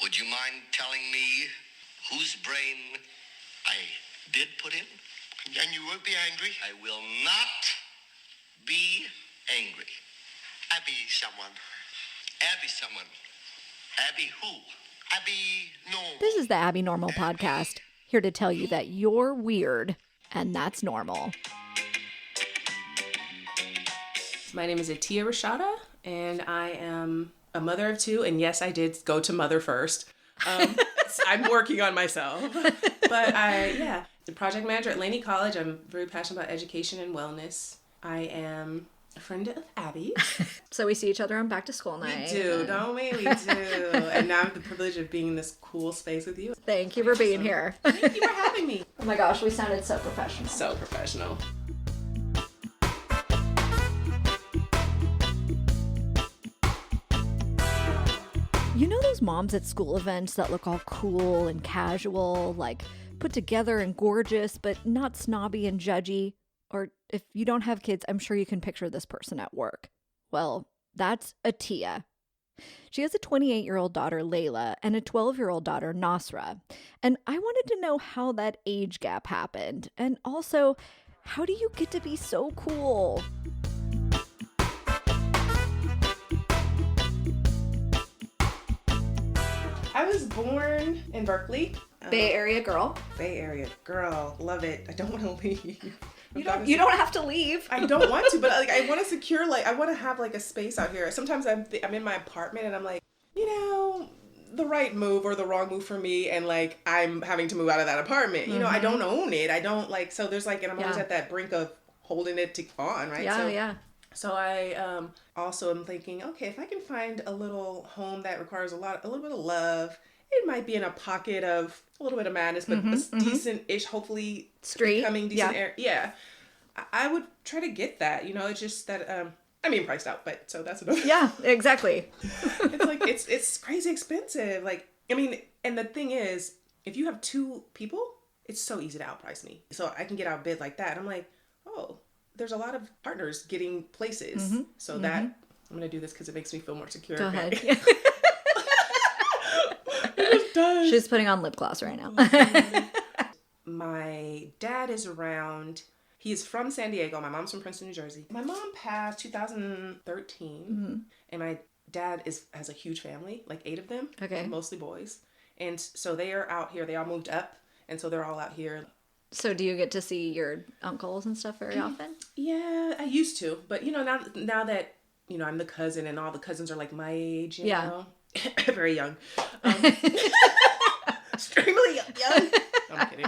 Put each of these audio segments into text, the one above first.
Would you mind telling me whose brain I did put in? And you won't be angry? I will not be angry. Abby someone. Abby someone. Abby who? Abby Normal. This is the Abby Normal podcast, here to tell you that you're weird, and that's normal. My name is Atiya Rashada, and I am a mother of two. And yes, I did go to mother first. I'm working on myself. But the project manager at Laney College. I'm very passionate about education and wellness. I am a friend of Abby. So we see each other on back to school night. We do, don't we? We do. And now I have the privilege of being in this cool space with you. Thank you for being here. Thank you for having me. Oh my gosh, we sounded so professional. So professional. You know those moms at school events that look all cool and casual, like put together and gorgeous, but not snobby and judgy? Or if you don't have kids, I'm sure you can picture this person at work. Well, that's Atiya. She has a 28-year-old daughter, Layla, and a 12-year-old daughter, Nasra. And I wanted to know how that age gap happened. And also, how do you get to be so cool? I was born in Berkeley. Bay Area girl. Bay Area girl, love it. I don't want to leave. You don't have to leave. I don't want to, but like I want to secure, like I want to have like a space out here. Sometimes I'm in my apartment and I'm like, the right move or the wrong move for me, and like I'm having to move out of that apartment. Mm-hmm. I don't own it. I don't like, so there's like, and I'm always at that brink of holding it on, right? So I also am thinking, okay, if I can find a little home that requires a little bit of love, it might be in a pocket of a little bit of madness, but decent-ish, hopefully street, becoming decent air. Yeah, I would try to get that. It's just that I mean, priced out, but so that's another. Yeah, exactly. It's like it's crazy expensive. Like, I mean, and the thing is, if you have two people, it's so easy to outprice me. So I can get outbid like that. I'm like, oh, there's a lot of partners getting places. So that I'm gonna do this because it makes me feel more secure. Go ahead. It just does. She's putting on lip gloss right now. My dad is around. He's from San Diego. My mom's from Princeton, New Jersey. My mom passed 2013, and my dad has a huge family, like 8 of them. Okay. Mostly boys, and so they are out here. They all moved up, and so they're all out here. So do you get to see your uncles and stuff very often? Yeah, I used to, but now that I'm the cousin, and all the cousins are like my age. You know, very young, extremely young. I'm kidding.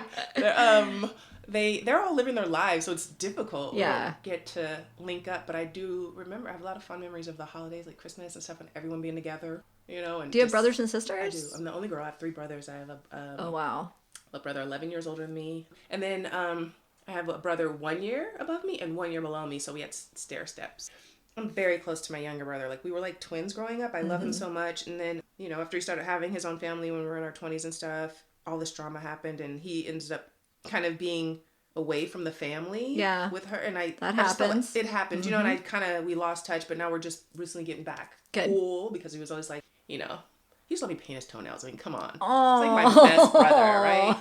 They're all living their lives, so it's difficult. Yeah, get to link up, but I do remember. I have a lot of fun memories of the holidays, like Christmas and stuff, and everyone being together. And do you have brothers and sisters? I do. I'm the only girl. I have 3 brothers. I have oh wow. A brother 11 years older than me, and then I have a brother 1 year above me and 1 year below me, so we had stair steps. I'm very close to my younger brother. Like, we were like twins growing up. I love him so much, and then after he started having his own family when we were in our 20s and stuff, all this drama happened, and he ended up kind of being away from the family with her, and that happens. It happened, and we lost touch, but now we're just recently getting back. Good. Cool, because he was always like, he used to let me paint his toenails. I mean, come on. Oh. It's like my best brother, right?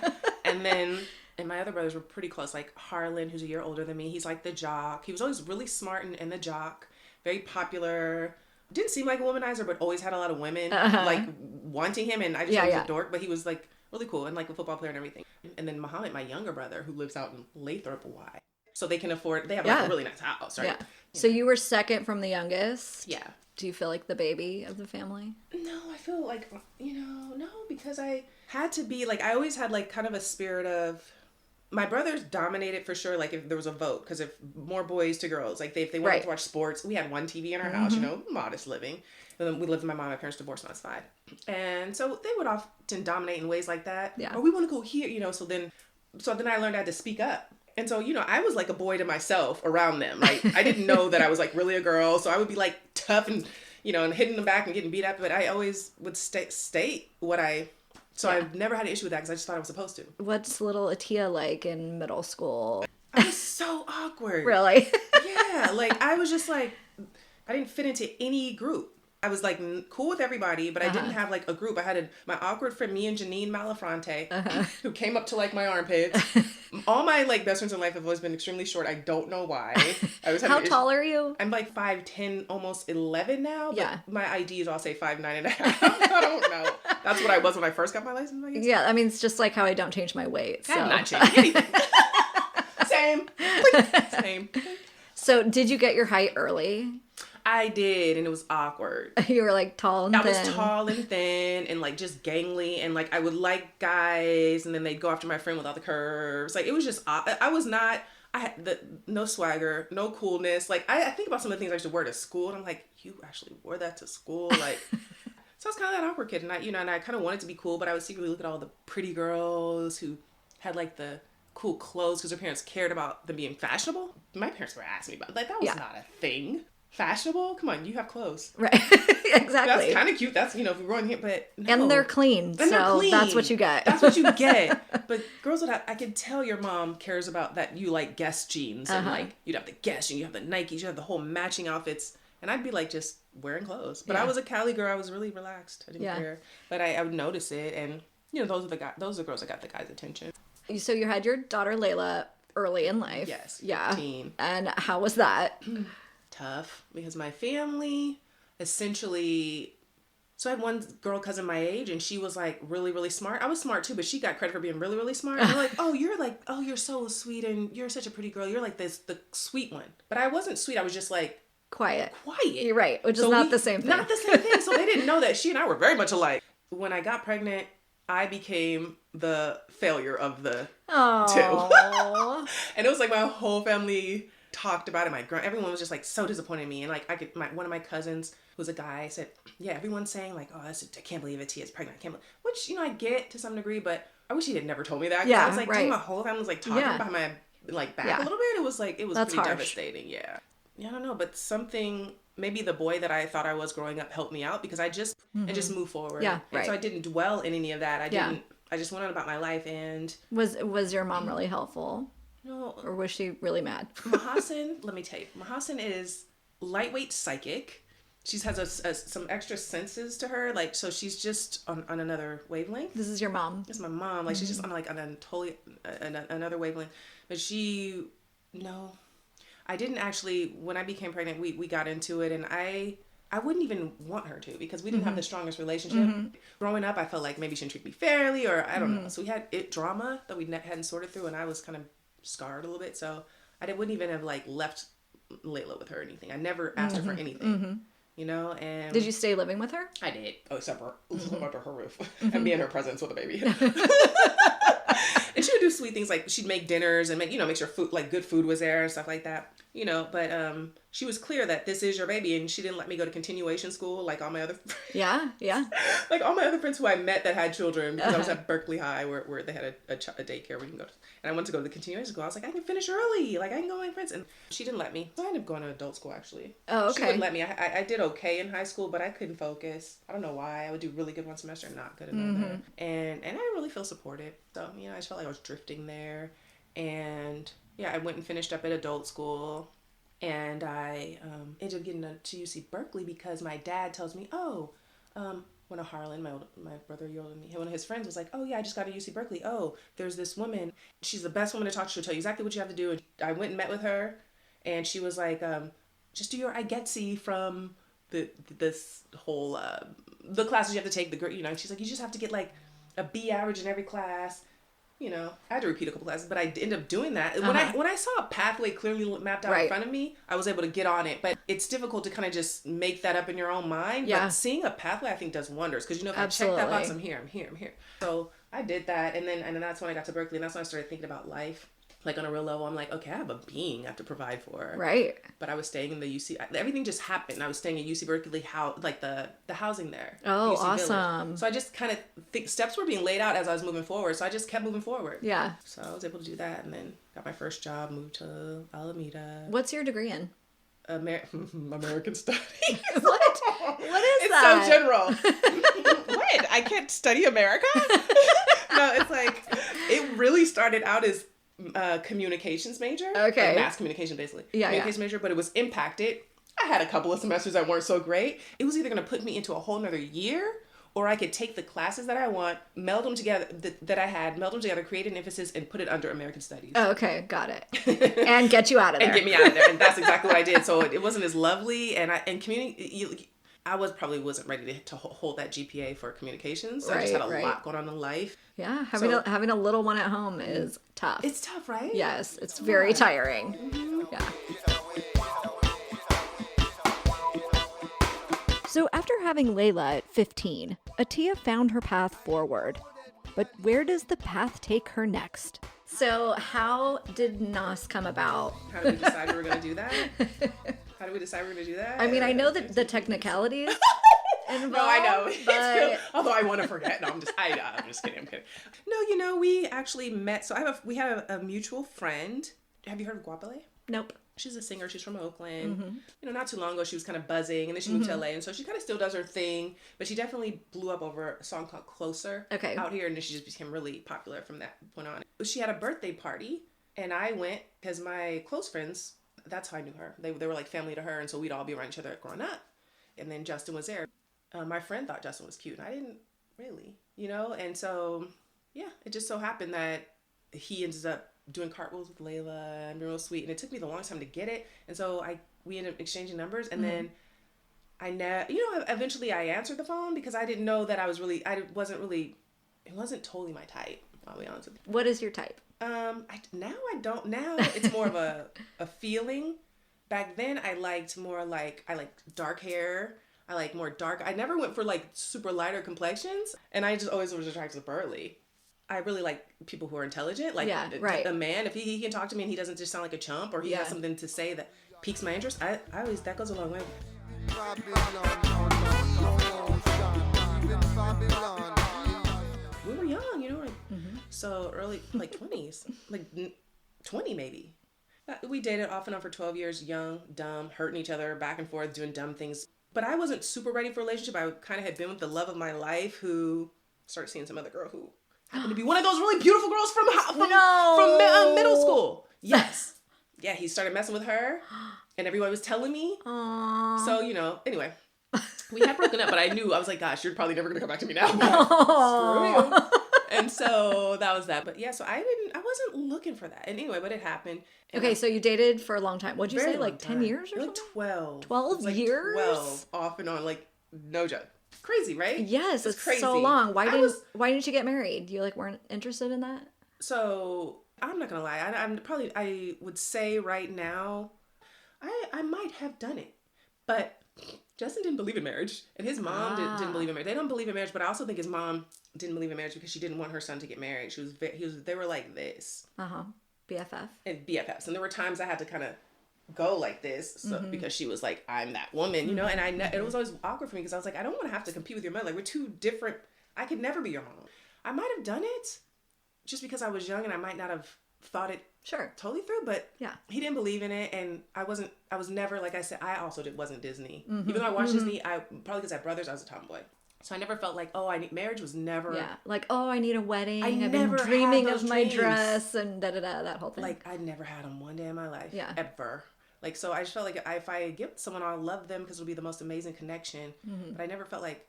And my other brothers were pretty close. Like Harlan, who's a year older than me, he's like the jock. He was always really smart and the jock. Very popular. Didn't seem like a womanizer, but always had a lot of women like wanting him. And I just thought he was a dork, but he was like really cool and like a football player and everything. And then Muhammad, my younger brother, who lives out in Lathrop, Y. So they can afford, they have like a really nice house, right? Yeah. So you were second from the youngest? Yeah. Do you feel like the baby of the family? No, I feel like, no, because I had to be, like, I always had, like, kind of a spirit of, my brothers dominated for sure, like, if there was a vote, because if more boys to girls, like, if they wanted to watch sports, we had one TV in our house, modest living. And then we lived with my mom, my parents divorced when I was 5. And so they would often dominate in ways like that. Yeah. Or we want to go here, so then I learned I had to speak up. And so, I was like a boy to myself around them, right? I didn't know that I was like really a girl. So I would be like tough and, and hitting them back and getting beat up. But I always would state what I've never had an issue with that because I just thought I was supposed to. What's little Atiya like in middle school? I was so awkward. Really? Yeah. Like I was just like, I didn't fit into any group. I was like cool with everybody, but I didn't have like a group. I had my awkward friend, me and Janine Malafronte, who came up to like my armpits. All my like best friends in life have always been extremely short. I don't know why. I was How tall are you? I'm like 5'10", almost 11 now. But Yeah. my IDs all say 5'9.5". I don't know. That's what I was when I first got my license, I guess. Yeah, I mean, it's just like how I don't change my weight. So. I'm not changing anything. Same. So did you get your height early? I did, and it was awkward. You were like tall and thin. I was tall and thin and like just gangly, and like I would like guys, and then they'd go after my friend without the curves. Like it was just, I was not, I had no swagger, no coolness. Like I think about some of the things I used to wear to school, and I'm like, you actually wore that to school? Like, so I was kind of that awkward kid, and I kind of wanted to be cool, but I would secretly look at all the pretty girls who had like the cool clothes because their parents cared about them being fashionable. My parents were asking me about, like, that was not a thing. Fashionable? Come on, you have clothes. Right. Exactly. That's kind of cute. That's, if we're going here, but no. And they're clean. That's what you get. That's what you get. But girls would have, I could tell your mom cares about that you like Guess jeans. And like, you'd have the Guess and you have the Nikes, you have the whole matching outfits. And I'd be like just wearing clothes. But I was a Cali girl. I was really relaxed. I didn't care. But I would notice it. And, those are the girls that got the guys' attention. So you had your daughter Layla early in life. Yes. Yeah. 15. And how was that? Tough, because my family essentially, so I had one girl cousin my age, and she was like really, really smart. I was smart too, but she got credit for being really, really smart. And they're like, oh, you're so sweet, and you're such a pretty girl. You're like the sweet one. But I wasn't sweet. I was just like Quiet. You're right, which is not the same thing. Not the same thing. So they didn't know that she and I were very much alike. When I got pregnant, I became the failure of the two. And it was like my whole family talked about it. Everyone was just like so disappointed in me. And like one of my cousins who's a guy said, yeah, everyone's saying like, oh, I can't believe Atiya's pregnant. I can't believe, which, I get to some degree, but I wish he had never told me that. Yeah, I was like, right. my whole family was like talking behind my like back a little bit. It was That's pretty harsh. devastating. Yeah. I don't know, but maybe the boy that I thought I was growing up helped me out because I just moved forward. Yeah, and so I didn't dwell in any of that. I just went on about my life. And was your mom really helpful? No. Or was she really mad? Mahasin, let me tell you, Mahasin is lightweight psychic. She has some extra senses to her, like, so she's just on another wavelength. This is your mom. This is my mom. Like, she's just on like on a totally another wavelength. But I didn't actually, when I became pregnant, we got into it, and I wouldn't even want her to because we didn't have the strongest relationship. Growing up, I felt like maybe she didn't treat me fairly, or I don't know. So we had drama that we hadn't sorted through, and I was kind of scarred a little bit. So I wouldn't even have like left Layla with her or anything. I never asked her for anything, and Did you stay living with her? I did. Oh, except for under her roof and be in her presence with a baby. And she would do sweet things like she'd make dinners and make sure food, like good food was there and stuff like that, but she was clear that this is your baby, and she didn't let me go to continuation school like all my other Yeah. like all my other friends who I met that had children, because I was at Berkeley High where they had a daycare where you can go to, and I wanted to go to the continuation school. I was like, I can finish early, like I can go with my friends, and she didn't let me. So I ended up going to adult school actually. Oh, okay. She wouldn't let me. I did okay in high school, but I couldn't focus. I don't know why. I would do really good one semester and not good another. And I didn't really feel supported. So, I just felt like I was drifting there. And yeah, I went and finished up at adult school. And I ended up getting to UC Berkeley because my dad tells me, one of Harlan, my brother, one of his friends was like, oh yeah, I just got to UC Berkeley. Oh, there's this woman. She's the best woman to talk to. She'll tell you exactly what you have to do. And I went and met with her, and she was like, just do your I get C from this whole the classes you have to take. She's like, you just have to get like a B average in every class. I had to repeat a couple classes, but I ended up doing that. When I saw a pathway clearly mapped out in front of me, I was able to get on it. But it's difficult to kind of just make that up in your own mind. Yeah. But seeing a pathway, I think, does wonders. Because, if Absolutely. I check that box, I'm here. So I did that. And then that's when I got to Berkeley. And that's when I started thinking about life. Like, on a real level, I'm like, okay, I have a being I have to provide for. Right. But I was staying in the UC. Everything just happened. I was staying at UC Berkeley, the housing there. Oh, UC awesome. Village. So I just kind of think steps were being laid out as I was moving forward. So I just kept moving forward. Yeah. So I was able to do that, and then got my first job, moved to Alameda. What's your degree in? American Studies. What? What is it's that? so general. What? I can't study America? No, it's like, it really started out as communications major. Okay. Like mass communication, basically. Yeah, communication major, but it was impacted. I had a couple of semesters that weren't so great. It was either going to put me into a whole nother year, or I could take the classes that I want, meld them together, meld them together, create an emphasis, and put it under American Studies. Oh, okay, got it. And get you out of there. And get me out of there. And that's exactly what I did. So it wasn't as lovely. And I wasn't ready to hold that GPA for communications. So I just had a lot going on in life. Yeah, having a little one at home is tough. It's tough, right? Yes, it's very tiring. Mm-hmm. Yeah. So after having Layla at 15, Atiya found her path forward. But where does the path take her next? So how did NOS come about? How did we decide we were going to do that? How did we decide we were going to do that? I mean, I know that the technicalities involved. No, I know. But... Although I want to forget. No, I'm just kidding. I'm kidding. No, we actually met. So we had a mutual friend. Have you heard of Guapale? Nope. She's a singer. She's from Oakland. Mm-hmm. Not too long ago, she was kind of buzzing, and then she moved to LA, and so she kind of still does her thing, but she definitely blew up over a song called Closer out here, and then she just became really popular from that point on. She had a birthday party, and I went because my close friends, that's how I knew her. They were like family to her, and so we'd all be around each other growing up. And then Justin was there. My friend thought Justin was cute, and I didn't really, and so, yeah, it just so happened that he ended up doing cartwheels with Layla and being real sweet, and it took me the longest time to get it, and so we ended up exchanging numbers, and then eventually I answered the phone because I didn't know that it wasn't totally my type, I'll be honest with you. What is your type? Now it's more of a feeling. Back then I liked dark hair, I like more dark, I never went for like super lighter complexions, and I just always was attracted to burly. I really like people who are intelligent. Like a man, if he can talk to me and he doesn't just sound like a chump, or he has something to say that piques my interest, I always, that goes a long way. We were young, so early, like 20s, like 20 maybe. We dated off and on for 12 years, young, dumb, hurting each other, back and forth, doing dumb things. But I wasn't super ready for a relationship. I kind of had been with the love of my life, who started seeing some other girl who happened to be one of those really beautiful girls from middle school. Yes. Yeah, he started messing with her, and everyone was telling me. Aww. So, anyway, we had broken up, but I was like, gosh, you're probably never going to come back to me now. Screw you. And so that was that. But yeah, so I wasn't looking for that. And anyway, but it happened. Okay, so you dated for a long time. What'd you say, like 10 years or something? 12. 12 years? 12, off and on, like, no joke. Crazy, right? Yes, it's crazy. So long. Why didn't you get married? You weren't interested in that? So I'm not gonna lie. I would say right now, I might have done it, but Justin didn't believe in marriage, and his mom didn't believe in marriage. They don't believe in marriage, but I also think his mom didn't believe in marriage because she didn't want her son to get married. They were like this. BFF. And BFFs, and there were times I had to kind of go like this, because she was like, I'm that woman, and it was always awkward for me because I was like, I don't want to have to compete with your mother. Like, we're two different. I could never be your mom. I might have done it just because I was young and I might not have thought it totally through, but yeah, he didn't believe in it, and I was never, like I said, I also wasn't Disney. Even though I watched Disney, probably because I had brothers, I was a tomboy. So I never felt like, marriage was never... Yeah, like, I need a wedding. I've been dreaming of my dress and da-da-da, that whole thing. Like, I never had them one day in my life. Yeah. Ever. Like, so I just felt like if I get someone, I'll love them because it'll be the most amazing connection. But I never felt like,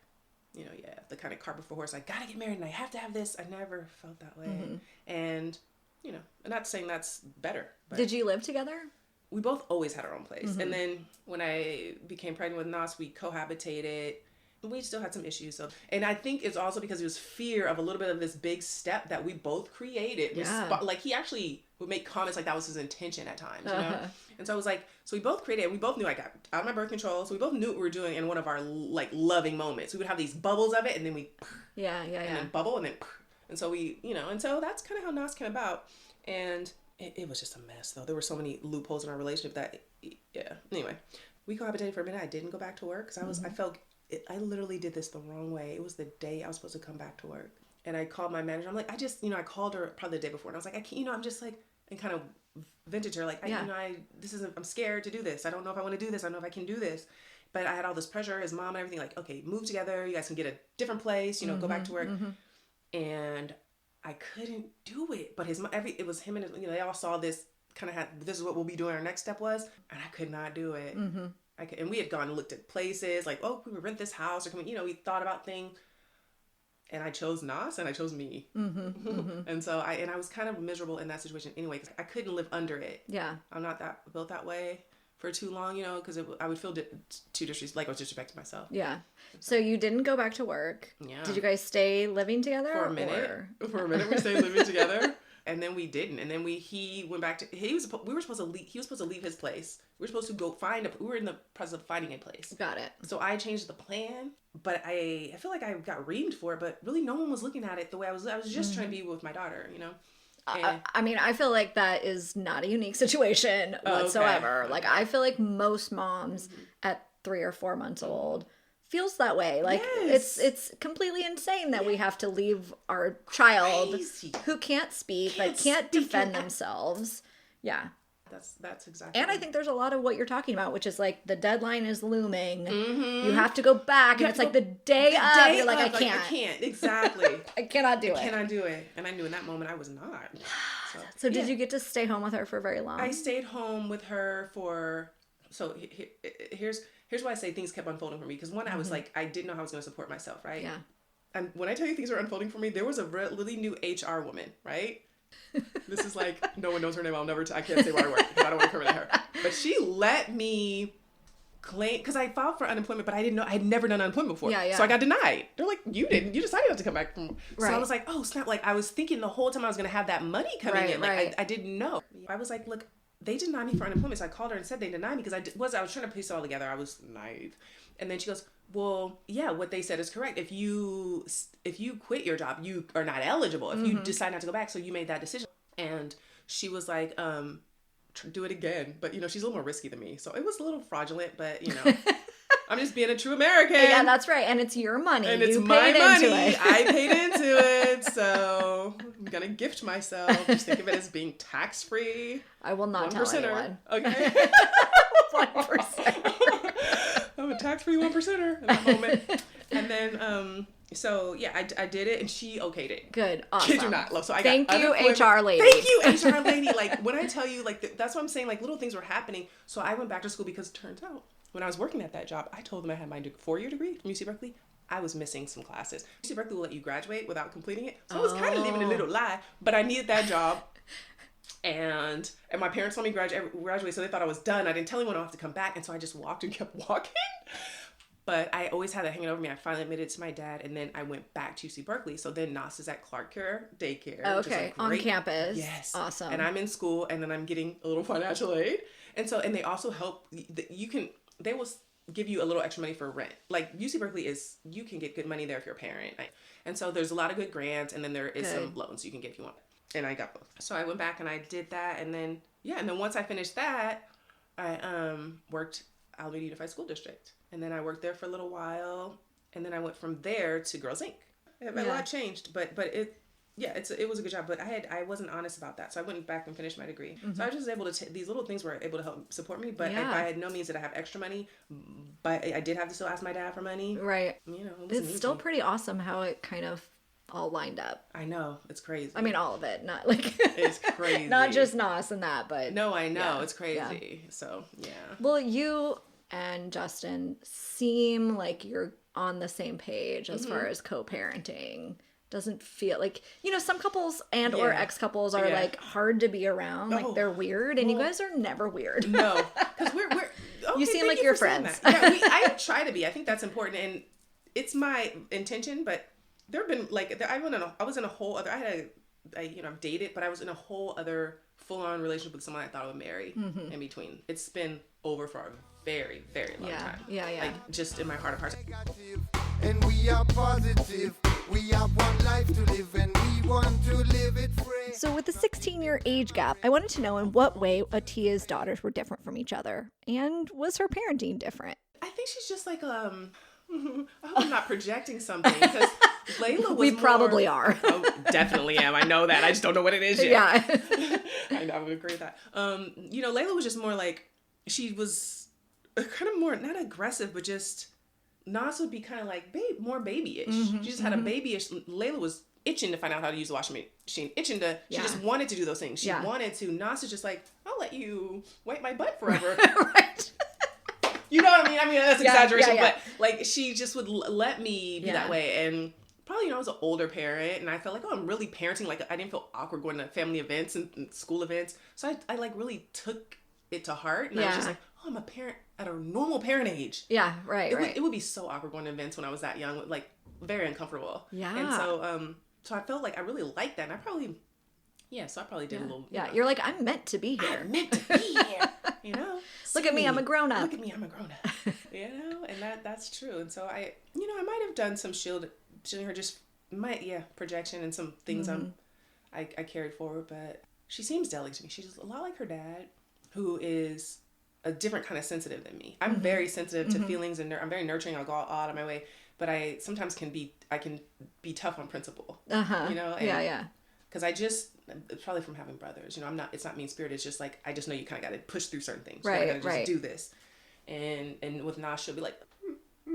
the kind of cart before horse, I gotta get married and I have to have this. I never felt that way. And, I'm not saying that's better. But did you live together? We both always had our own place. And then when I became pregnant with Nas, we cohabitated. We still had some issues. And I think it's also because it was fear of a little bit of this big step that we both created. Yeah. Like, he actually would make comments like that was his intention at times, And so I was like, so we both created, and we both knew I got out of my birth control. So we both knew what we were doing in one of our, like, loving moments. We would have these bubbles of it, and then we... And then bubble, and then... And so we, and so that's kind of how Nas came about. And it was just a mess, though. There were so many loopholes in our relationship that, yeah. Anyway, we cohabitated for a minute. I didn't go back to work because I felt... I literally did this the wrong way. It was the day I was supposed to come back to work. And I called my manager. I'm like, I called her probably the day before. And I was like, I can't, I'm just like, and kind of vented her. Like, I'm scared to do this. I don't know if I want to do this. I don't know if I can do this. But I had all this pressure, his mom and everything, like, okay, move together. You guys can get a different place, go back to work. And I couldn't do it. But it was him and his, they all saw this, kind of this is what we'll be doing. Our next step was, and I could not do it. And we had gone and looked at places like, oh, we would rent this house or we thought about things. And I chose Nas and I chose me. And so I was kind of miserable in that situation anyway, because I couldn't live under it. Yeah. I'm not built that way for too long, because I would feel too like I was disrespecting myself. Yeah. So you didn't go back to work. Yeah. Did you guys stay living together? For a minute. For a minute we stayed living together. And then we didn't. And then he went back to, we were supposed to leave, he was supposed to leave his place. We were supposed to go we were in the process of finding a place. Got it. So I changed the plan, but I feel like I got reamed for it, but really no one was looking at it the way I was just trying to be with my daughter, I mean, I feel like that is not a unique situation whatsoever. Okay. Like, I feel like most moms at 3 or 4 months old feels that way. Like, it's completely insane that we have to leave our child who can't speak, can't defend themselves. Yeah. That's exactly. And I think there's a lot of what you're talking about, which is like the deadline is looming. You have to go back, and it's like the day of. You're like, I can't. I can't. Exactly. I cannot do it. I cannot do it. And I knew in that moment I was not. So did you get to stay home with her for very long? I stayed home with her for. So here's why I say things kept unfolding for me, because one, I was like, I didn't know how I was going to support myself, right? Yeah. And when I tell you things are unfolding for me, there was a really new HR woman, right? This is like, no one knows her name. I can't say where I work because I don't want to incriminate her. But she let me claim, because I filed for unemployment, but I didn't know, I had never done unemployment before. Yeah. So I got denied. They're like, you decided not to come back from. Right. So I was like, oh snap. Like, I was thinking the whole time I was going to have that money coming in. Like, I didn't know. I was like, look, they denied me for unemployment. So I called her and said they denied me because I was trying to piece it all together. I was naive. And then she goes, well, yeah, what they said is correct. If you quit your job, you are not eligible. If you decide not to go back, so you made that decision. And she was like, do it again. But, she's a little more risky than me. So it was a little fraudulent, but, I'm just being a true American. Yeah, that's right. And it's your money. And it's my money. I paid into it. So I'm going to gift myself. Just think of it as being tax-free. I will not tell anyone. Okay. 1%. I'm a tax-free 1%er in that moment. And then, so yeah, I did it, and she okayed it. Good, awesome. Kid you not. So I Thank got you, unemployment. HR lady. Thank you, HR lady. Like, when I tell you, like, that's what I'm saying. Like, little things were happening. So I went back to school because it turns out when I was working at that job, I told them I had my 4-year degree from UC Berkeley. I was missing some classes. UC Berkeley will let you graduate without completing it. So I was kind of living a little lie, but I needed that job. And my parents told me graduate, so they thought I was done. I didn't tell anyone I have to come back, and so I just walked and kept walking. But I always had that hanging over me. I finally admitted it to my dad, and then I went back to UC Berkeley. So then Nas is at Clark Care Daycare. Okay, on campus. Yes. Awesome. And I'm in school, and then I'm getting a little financial aid. And they also help, they will give you a little extra money for rent. Like, UC Berkeley you can get good money there if you're a parent. And so there's a lot of good grants, and then there is some loans you can get if you want. And I got both. So I went back and I did that, and then once I finished that, I worked Alameda Unified School District. And then I worked there for a little while, and then I went from there to Girls Inc. A lot changed, but it was a good job. But I wasn't honest about that, so I went back and finished my degree. So I was just able to these little things were able to help support me. But I had no means that I have extra money, but I did have to still ask my dad for money. Right. It's still pretty awesome how it kind of all lined up. I know, it's crazy. I mean, all of it, not like it's crazy. Not just Nas and that, but no, I know it's crazy. Yeah. So yeah. Well, you and Justin seem like you're on the same page as far as co-parenting. Doesn't feel like, some couples and or ex-couples are like hard to be around. Like they're weird, and you guys are never weird. No, because we're okay, you seem like you're friends. Yeah, I try to be. I think that's important, and it's my intention. But there have been I was in a whole other. I've dated, but I was in a whole other full-on relationship with someone I thought I would marry in between. It's been over for a very, very long time. Yeah. Like, just in my heart of hearts. And we are positive. We have one life to live, and we want to live it free. So with the 16-year age gap, I wanted to know in what way Atiya's daughters were different from each other, and was her parenting different? I think she's just like I hope I'm not projecting something, because Layla was We probably are. Oh, definitely am. I know that. I just don't know what it is yet. Yeah. I would agree with that. Layla was just more like, she was kind of more, not aggressive, but just, Nas would be kind of like more babyish. She just had a babyish, Layla was itching to find out how to use the washing machine, she just wanted to do those things. She wanted to. Nas is just like, I'll let you wipe my butt forever. Right. You know what I mean? I mean, that's Yeah, exaggeration, yeah, yeah. but like she just would let me be Yeah. that way. And probably, I was an older parent and I felt like, oh, I'm really parenting. Like I didn't feel awkward going to family events and school events. So I like really took it to heart. And I was just Yeah. like, oh, I'm a parent at a normal parent age. Yeah, right, right. It would be so awkward going to events when I was that young, like very uncomfortable. Yeah. And so I felt like I really liked that. And I probably did a little. Yeah, you're like, I'm meant to be here. I'm meant to be here. You know, Look at me, I'm a grown up. Look at me, I'm a grown up. You know, and that's true. And so I might have done some shielding her, just projection and some things I carried forward. But she seems delicate to me. She's a lot like her dad, who is a different kind of sensitive than me. I'm very sensitive to feelings, and I'm very nurturing. I'll go all out of my way, but I sometimes can be tough on principle. You know, and, Yeah. Because it's probably from having brothers. You know, it's not mean spirited. It's just like, I just know you kind of got to push through certain things. Right, You gotta right. just do this. And with Nas, she'll be like,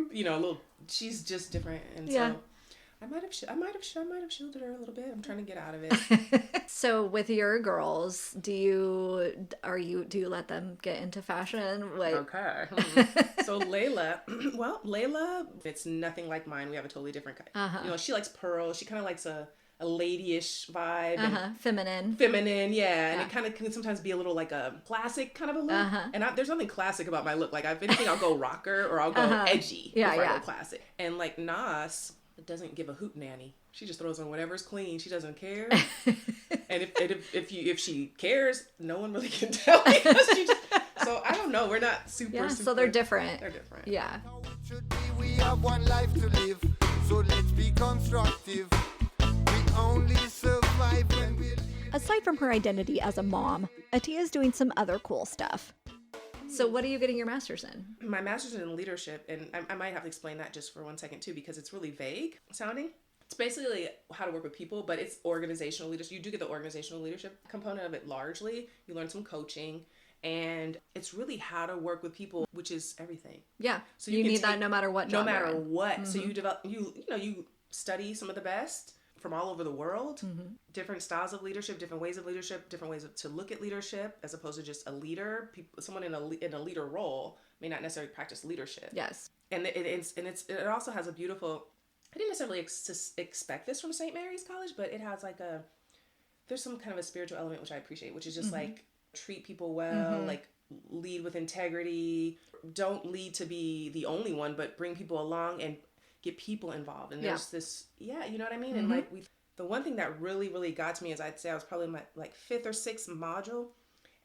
you know, she's just different. And Yeah. so I might have shielded her a little bit. I'm trying to get out of it. So with your girls, do you let them get into fashion? Like, Okay. So Layla, it's nothing like mine. We have a totally different kind. You know, she likes pearls. She kind of likes a ladyish vibe. And feminine. Yeah. And it kind of can sometimes be a little like a classic kind of a look. And there's nothing classic about my look. Like, if anything, I'll go rocker or I'll go edgy. Yeah, before I yeah. go classic. And like Nas doesn't give a hoot nanny. She just throws on whatever's clean. She doesn't care. And if she cares, no one really can tell. So I don't know. We're not super. Yeah, so they're different. They're different. Yeah. How it should be, we have one life to live, so let's be constructive. We only survive when we live. Aside from her identity as a mom, Atiya's doing some other cool stuff. So what are you getting your master's in? My master's is in leadership, and I might have to explain that just for 1 second too, because it's really vague sounding. It's basically how to work with people, but it's organizational leadership. You do get the organizational leadership component of it largely. You learn some coaching, and it's really how to work with people, which is everything. Yeah. So you can need that no matter what job No you're matter in. what. So you develop, you study some of the best from all over the world, different styles of leadership, different ways of leadership, different ways to look at leadership, as opposed to just a leader. Someone in a leader role may not necessarily practice leadership. Yes. And it also has a beautiful. I didn't necessarily expect this from St. Mary's College, but it has like there's some kind of a spiritual element which I appreciate, which is just like treat people well, like lead with integrity. Don't lead to be the only one, but bring people along and get people involved. And there's this, you know what I mean? And like the one thing that really, really got to me is, I'd say I was probably in my like 5th or 6th module,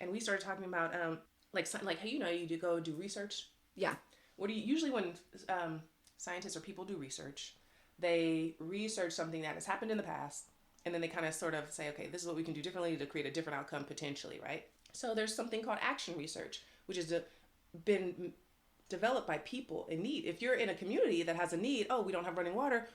and we started talking about hey, you know, you do go do research. Yeah. What do you usually when scientists or people do research? They research something that has happened in the past, and then they kind of sort of say, okay, this is what we can do differently to create a different outcome potentially, right? So there's something called action research, which has been developed by people in need. If you're in a community that has a need, oh, we don't have running water,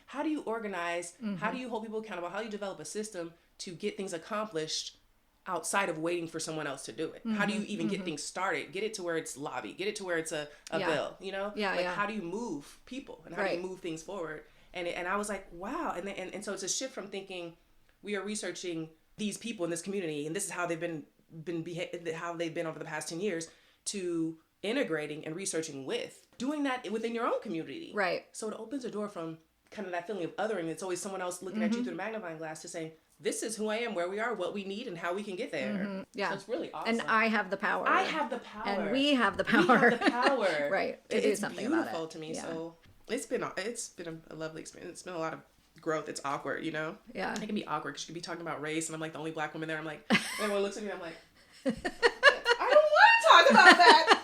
how do you organize, how do you hold people accountable, how do you develop a system to get things accomplished outside of waiting for someone else to do it? How do you even get things started, get it to where it's lobby, get it to where it's a bill, you know? How do you move people, and how do you move things forward? And I was like, wow. And so it's a shift from thinking we are researching these people in this community, and this is how they've been how they've been over the past 10 years, to integrating and researching doing that within your own community. Right. So it opens a door from kind of that feeling of othering. It's always someone else looking at you through the magnifying glass to say, this is who I am, where we are, what we need, and how we can get there. Yeah. So it's really awesome. And I have the power. I have the power. And we have the power. We have the power. Right. To do something about it. It's beautiful to me. Yeah. So it's been a lovely experience. It's been a lot of growth. It's awkward, you know? Yeah. It can be awkward because you could be talking about race, and I'm like the only black woman there. I'm like, and everyone looks at me, I'm like, I don't want to talk about that.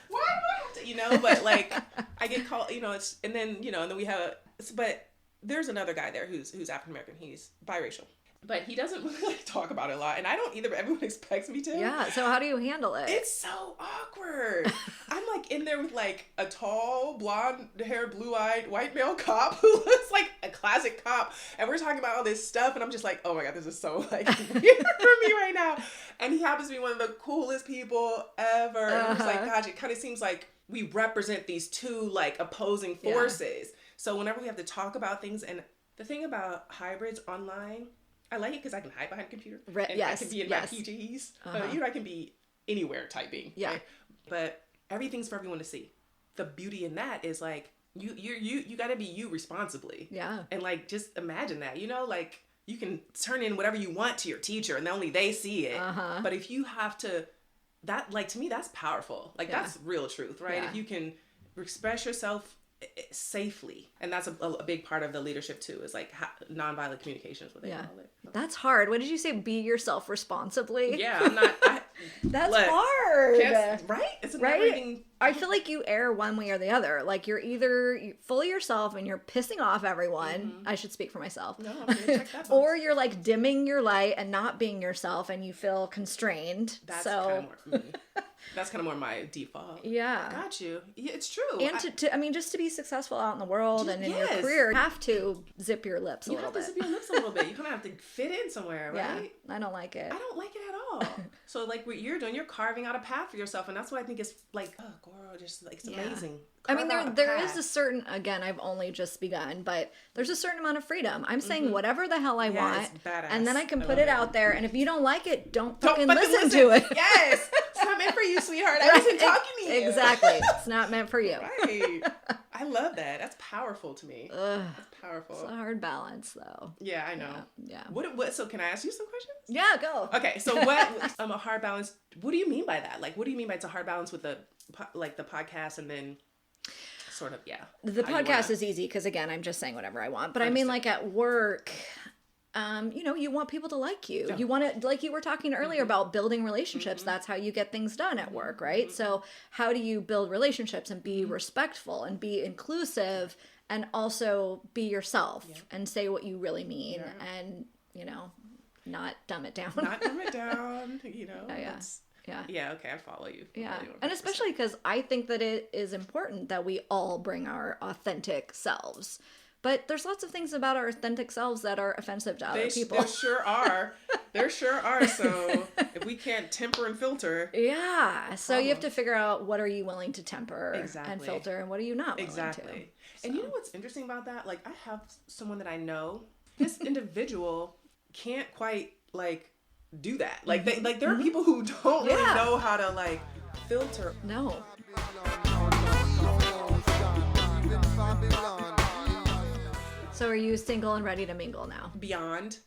Why do I have to? You know, but like, I get called, you know, and then we have, but there's another guy there who's African American. He's biracial, but he doesn't really like talk about it a lot, and I don't either, but everyone expects me to. Yeah. So how do you handle it? It's so awkward. I'm like in there with like a tall, blonde haired, blue-eyed white male cop who looks like a classic cop, and we're talking about all this stuff, and I'm just like, oh my god, this is so like weird for me right now. And he happens to be one of the coolest people ever. And I'm just like, gosh, it kind of seems like we represent these two like opposing forces. So whenever we have to talk about things, and the thing about hybrids online, I like it because I can hide behind a computer. And I can be in my PJs. I can be anywhere typing. Yeah. Right? But everything's for everyone to see. The beauty in that is like you got to be you responsibly. Yeah. And like just imagine that, you know, like you can turn in whatever you want to your teacher and only they see it. But if you have to, that, like, to me, that's powerful. Like, that's real truth, right? Yeah. If you can express yourself safely, and that's a big part of the leadership too, is like nonviolent communication is what they call it. That's hard. What did you say? Be yourself responsibly? Yeah, I'm not. That's hard. Right? It's a Right? never-ending. I feel like you err one way or the other. Like you're either fully yourself and you're pissing off everyone. I should speak for myself. No, I'm gonna check that box. Or you're like dimming your light and not being yourself and you feel constrained. That's so kind of more for me. That's kind of more my default. yeah. Got you. Yeah, it's true. And I mean, just to be successful out in the world and in your Yes. career, you have to zip your lips a you little have to bit. zip your lips a little bit. You kind of have to fit in somewhere, Yeah, right? I don't like it. I don't like it at all. So like what you're doing, you're carving out a path for yourself, and that's what I think is like, oh, girl, just like it's amazing. I mean, Carve out there path. is a certain, again, I've only just begun, but there's a certain amount of freedom. I'm saying whatever the hell I want, it's badass. and then I can I put love it out there, and if you don't like it, don't Don't fucking fucking listen to it. Yes, it's not meant for you, sweetheart. I wasn't talking to you. Exactly. It's not meant for you. Right. I love that. That's powerful to me. That's powerful. It's a hard balance, though. Yeah, I know. Yeah. What? So can I ask you some questions? Yeah, go. Okay, so what? A hard balance. What do you mean by that? Like, what do you mean by it's a hard balance with the podcast and then sort of The podcast is easy because, again, I'm just saying whatever I want. But I mean, like at work, you want people to like you. Yeah. You want to, like you were talking earlier about building relationships. That's how you get things done at work, right? So how do you build relationships and be respectful and be inclusive and also be yourself and say what you really mean and, not dumb it down. Not dumb it down, Yeah. Yeah. Yeah, okay, I follow you. Yeah. And especially because I think that it is important that we all bring our authentic selves. But there's lots of things about our authentic selves that are offensive to other people. There sure are. There sure are. So if we can't temper and filter. Yeah. So you have to figure out what are you willing to temper and Exactly. filter and what are you not willing Exactly. to. And you know what's interesting about that? Like, I have someone that I know, this individual can't quite, like, do that. Like, there are people who don't really know how to, like, filter. No. So are you single and ready to mingle now? Beyond.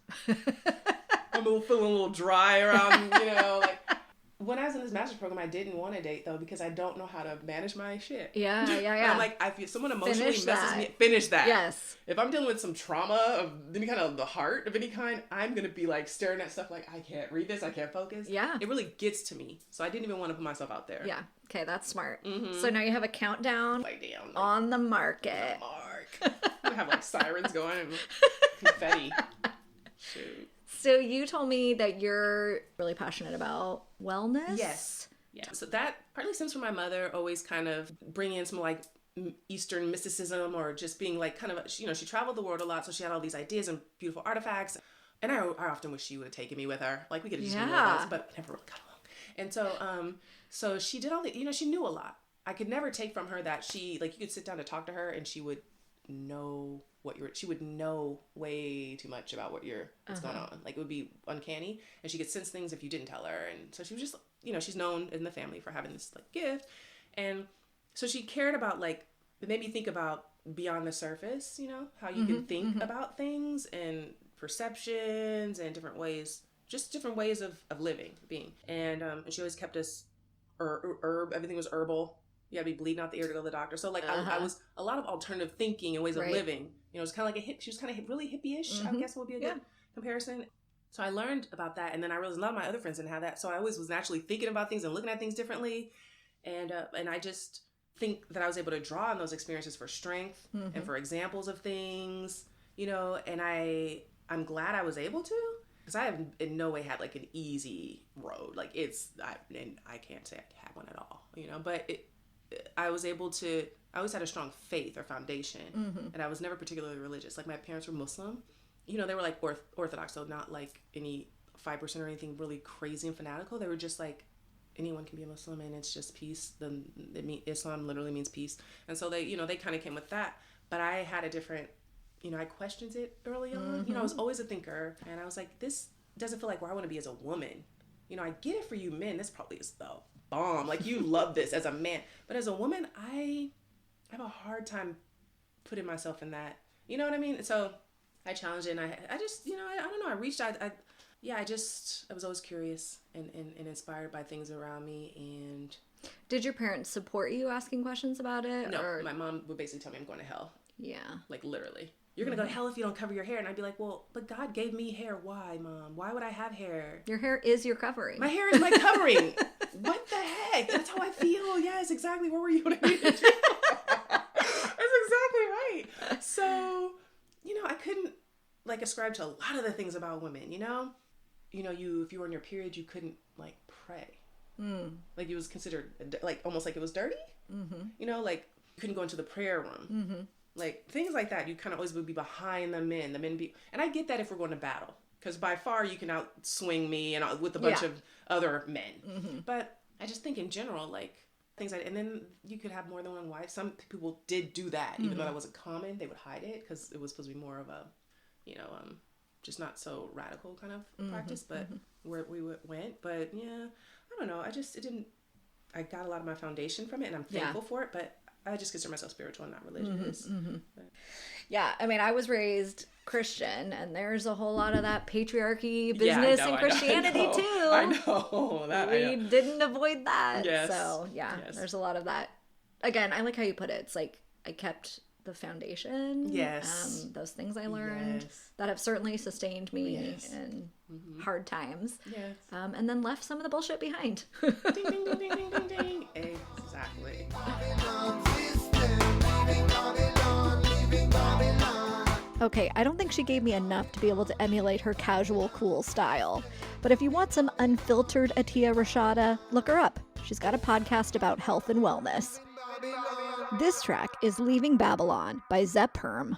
I'm feeling a little dry around, like. When I was in this master's program, I didn't want to date, though, because I don't know how to manage my shit. Yeah. I'm like, if someone emotionally Finish messes that. me, finish that. Yes. If I'm dealing with some trauma of any kind of the heart of any kind, I'm going to be like staring at stuff like, I can't read this, I can't focus. Yeah. It really gets to me. So I didn't even want to put myself out there. Yeah. Okay, that's smart. So now you have a countdown Like, damn. Like, on the market. Mark. I have like sirens going and confetti. Shoot. So you told me that you're really passionate about wellness. Yes. Yeah. So that partly stems from my mother always kind of bringing in some like Eastern mysticism or just being like kind of, she traveled the world a lot. So she had all these ideas and beautiful artifacts. And I often wish she would have taken me with her. Like we could have just been robots, but never really got along. And so she did all the, she knew a lot. I could never take from her that she, like you could sit down to talk to her and she would know she would know way too much about what's going on. Like it would be uncanny and she could sense things if you didn't tell her. And so she was just, she's known in the family for having this like gift. And so she cared about like, it made me think about beyond the surface, how you can think about things and perceptions and different ways of living, being. And she always kept us everything was herbal. You gotta be bleeding out the ear to go to the doctor. So like I was a lot of alternative thinking and ways of living. It was kind of like she was kind of really hippie-ish, I guess would be a good comparison. So I learned about that, and then I realized a lot of my other friends didn't have that. So I always was naturally thinking about things and looking at things differently. And I just think that I was able to draw on those experiences for strength and for examples of things, and I'm glad I was able to. Because I have in no way had like an easy road. Like I can't say I had one at all, but I was able to, I always had a strong faith or foundation and I was never particularly religious. Like my parents were Muslim, they were like Orthodox, so not like any 5% or anything really crazy and fanatical. They were just like, anyone can be a Muslim and it's just peace. Islam literally means peace. And so they kind of came with that, but I had a different, I questioned it early on. I was always a thinker and I was like, this doesn't feel like where I want to be as a woman. you know, I get it for you men. This probably is the bomb. Like, you love this as a man. But as a woman, I have a hard time putting myself in that. You know what I mean? So I challenged it, and I just, you know, I don't know. I reached out. I was always curious and inspired by things around me. And Did your parents support you asking questions about it? no, or... my mom would basically tell me I'm going to hell. Yeah. Like, literally. You're going to go to hell if you don't cover your hair. And I'd be like, well, but God gave me hair. Why, Mom? Why would I have hair? Your hair is your covering. My hair is my covering. What the heck? That's how I feel. Yes, exactly. What were you? What I needed to do. That's exactly right. So, you know, I couldn't, like, ascribe to a lot of the things about women, you know? You know, if you were on your period, you couldn't, like, pray. Like, it was considered, like, almost like it was dirty. You know, like, you couldn't go into the prayer room. Like, things like that. You kind of always would be behind the men. And I get that if we're going to battle. Because by far, you can outswing me and with a bunch of other men. But I just think in general, like, things like, and then you could have more than one wife. Some people did do that. Even though that wasn't common, they would hide it. Because it was supposed to be more of a, you know, just not so radical kind of practice. But where we went. But, yeah, I don't know. I got a lot of my foundation from it. And I'm thankful for it. But I just consider myself spiritual and not religious. Yeah, I mean, I was raised Christian, and there's a whole lot of that patriarchy business in Christianity too. I know that. We didn't avoid that. Yes. So yeah, there's a lot of that. Again, I like how you put it. It's like I kept the foundation. Yes. Those things I learned that have certainly sustained me in hard times. Yes. And then left some of the bullshit behind. Ding, ding, ding, ding, ding, ding, ding. Exactly. Okay, I don't think she gave me enough to be able to emulate her casual, cool style. But if you want some unfiltered Atiya Rashada, look her up. She's got a podcast about health and wellness. This track is Leaving Babylon by Zepp Herm.